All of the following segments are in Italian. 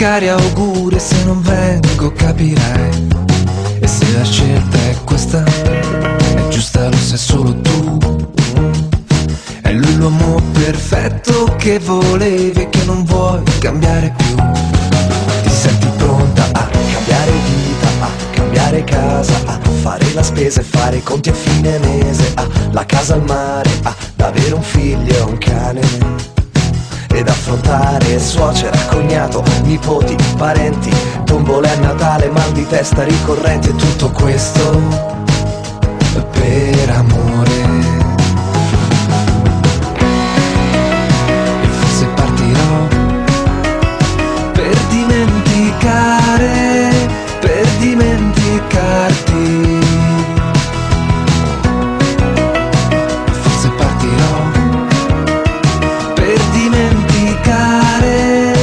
magari auguri, se non vengo capirai. E se la scelta è questa, è giusta, lo sai solo tu. È lui l'uomo perfetto che volevi e che non vuoi cambiare più. Ti senti pronta a cambiare vita, a cambiare casa, a fare la spesa e fare i conti a fine mese, a la casa al mare, ad avere un figlio e un cane, ed affrontare suocera, cognato, nipoti, parenti, tombole a Natale, mal di testa ricorrenti, e tutto questo per amore. E forse partirò per dimenticare, per dimenticarti. Forse partirò per dimenticare,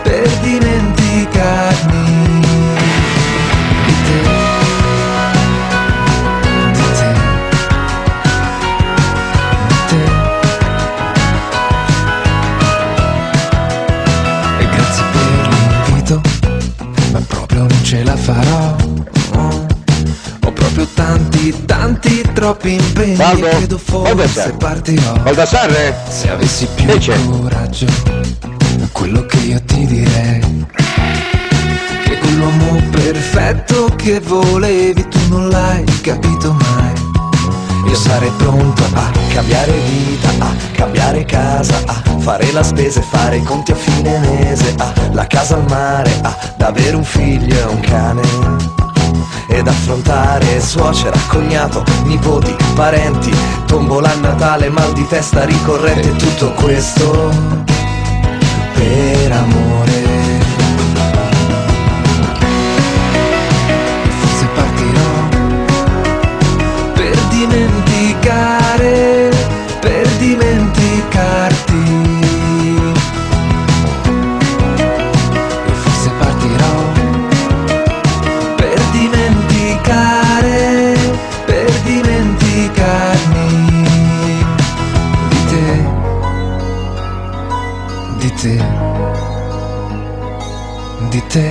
per dimenticarmi di te, di te, di te. E grazie per l'invito, ma proprio non ce la farò. Ho proprio tanti, troppi impegni. Salvo. E credo forse partirò. Baldassarre? Se avessi più coraggio, quello che io ti direi, che quell'uomo perfetto che volevi tu non l'hai capito mai. Io sarei pronto a cambiare vita, a cambiare casa, a fare la spesa e fare i conti a fine mese, a la casa al mare, ad avere un figlio e un cane, ed affrontare suocera, cognato, nipoti, parenti, tombola a Natale, mal di testa ricorrente, e tutto questo per amore. E forse partirò per dimenticare, per dimenticarti. E forse partirò per dimenticare, per dimenticarmi di te, di te, di te.